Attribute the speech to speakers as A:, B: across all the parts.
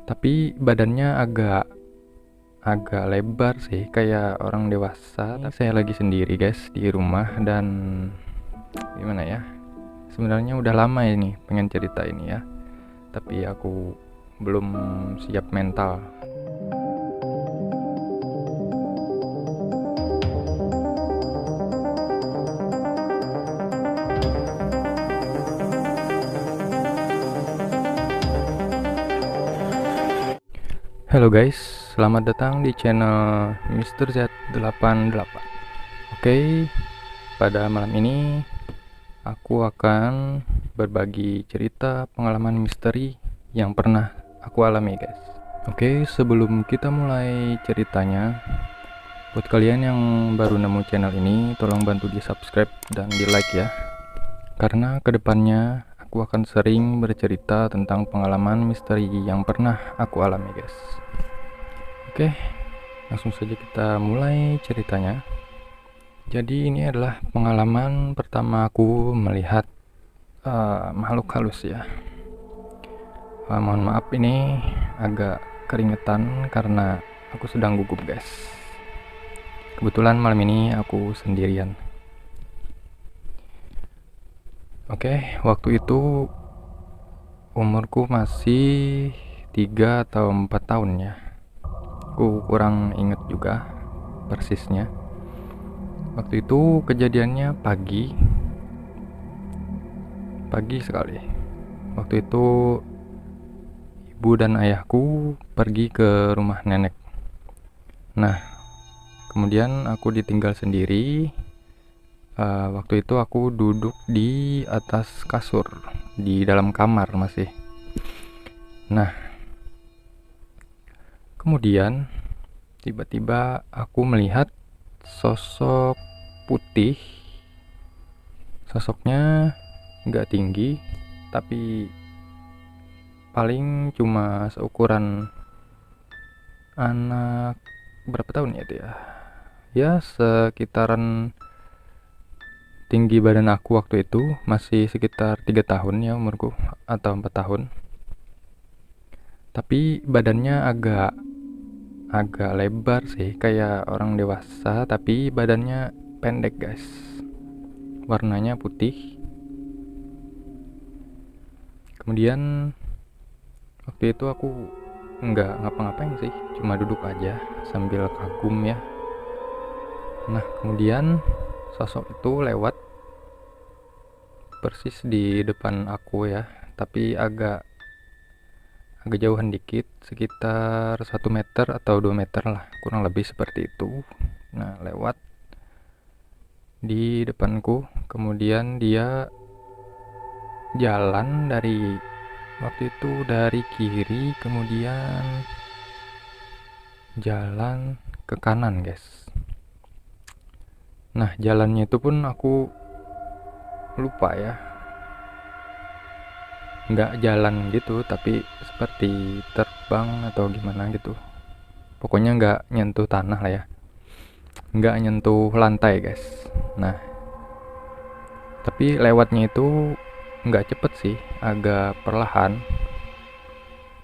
A: Tapi badannya agak agak lebar sih, kayak orang dewasa. Tapi saya lagi sendiri guys di rumah, dan gimana ya, sebenarnya udah lama ini pengen cerita ini ya, tapi aku belum siap mental. Halo guys, selamat datang di channel Mr. Z88. Oke, pada malam ini aku akan berbagi cerita pengalaman misteri yang pernah aku alami guys. Oke, sebelum kita mulai ceritanya, buat kalian yang baru nemu channel ini, tolong bantu di subscribe dan di like ya, karena kedepannya aku akan sering bercerita tentang pengalaman misteri yang pernah aku alami guys. Oke, langsung saja kita mulai ceritanya. Jadi ini adalah pengalaman pertama aku melihat makhluk halus ya. Mohon maaf ini agak keringetan karena aku sedang gugup guys. Kebetulan malam ini aku sendirian. Oke, waktu itu umurku masih 3 atau 4 tahun ya. Aku kurang inget juga persisnya. Waktu itu kejadiannya pagi sekali. Waktu itu ibu dan ayahku pergi ke rumah nenek. Nah, kemudian aku ditinggal sendiri. Waktu itu aku duduk di atas kasur di dalam kamar masih. Nah, kemudian tiba-tiba aku melihat sosok putih. Sosoknya nggak tinggi, tapi paling cuma seukuran anak berapa tahun ya itu ya? Ya sekitaran tinggi badan aku waktu itu, masih sekitar 3 tahun ya umurku, atau 4 tahun. Tapi badannya agak agak lebar sih, kayak orang dewasa, tapi badannya pendek guys. Warnanya putih. Kemudian waktu itu aku nggak ngapa-ngapain sih, cuma duduk aja sambil kagum ya. Nah, kemudian sosok itu lewat persis di depan aku ya, tapi agak jauhan dikit, sekitar 1 meter atau 2 meter lah, kurang lebih seperti itu. Nah, lewat di depanku, kemudian dia jalan dari waktu itu dari kiri, kemudian jalan ke kanan guys. Nah, jalannya itu pun aku lupa ya, nggak jalan gitu, tapi seperti terbang atau gimana gitu. Pokoknya nggak nyentuh tanah lah ya, nggak nyentuh lantai guys. Nah, tapi lewatnya itu nggak cepet sih, agak perlahan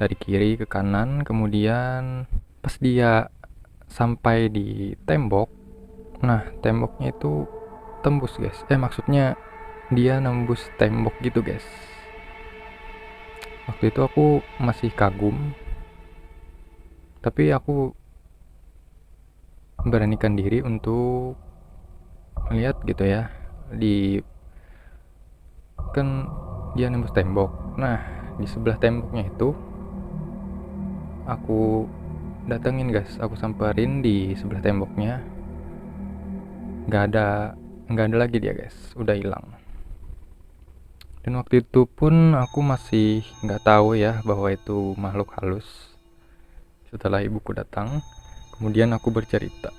A: dari kiri ke kanan. Kemudian pas dia sampai di tembok, nah temboknya itu tembus guys, maksudnya dia nembus tembok gitu guys. Waktu itu aku masih kagum, tapi aku beranikan diri untuk melihat gitu ya, di kan dia nembus tembok. Nah, di sebelah temboknya itu aku datengin guys, aku samperin di sebelah temboknya. nggak ada nggak ada lagi dia guys, udah hilang. Dan waktu itu pun aku masih nggak tahu ya bahwa itu makhluk halus. Setelah ibuku datang, kemudian aku bercerita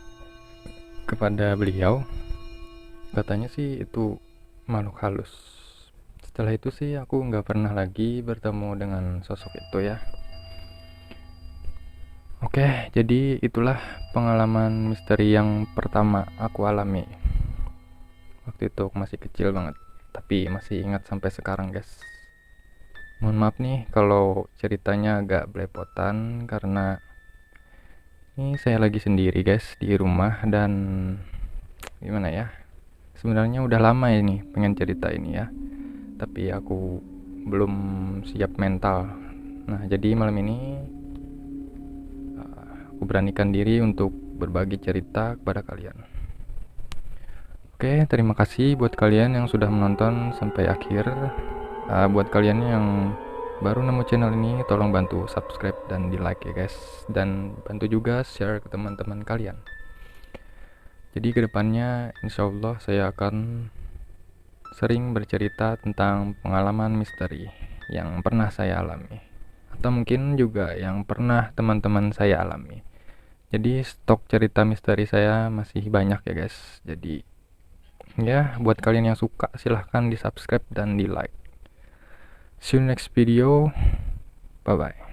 A: kepada beliau, katanya sih itu makhluk halus. Setelah itu sih aku nggak pernah lagi bertemu dengan sosok itu ya. Oke, jadi itulah pengalaman misteri yang pertama aku alami. Waktu itu aku masih kecil banget, tapi masih ingat sampai sekarang guys. Mohon maaf nih kalau ceritanya agak belepotan karena ini saya lagi sendiri guys di rumah, dan gimana ya, sebenarnya udah lama ini pengen cerita ini ya, tapi aku belum siap mental. Nah, jadi malam ini aku beranikan diri untuk berbagi cerita kepada kalian. Oke, terima kasih buat kalian yang sudah menonton sampai akhir. Buat kalian yang baru nemu channel ini, tolong bantu subscribe dan di like ya guys, dan bantu juga share ke teman-teman kalian. Jadi kedepannya insya Allah saya akan sering bercerita tentang pengalaman misteri yang pernah saya alami, atau mungkin juga yang pernah teman-teman saya alami. Jadi stok cerita misteri saya masih banyak ya guys. Jadi ya, buat kalian yang suka silahkan di subscribe dan di like. See you next video. Bye bye.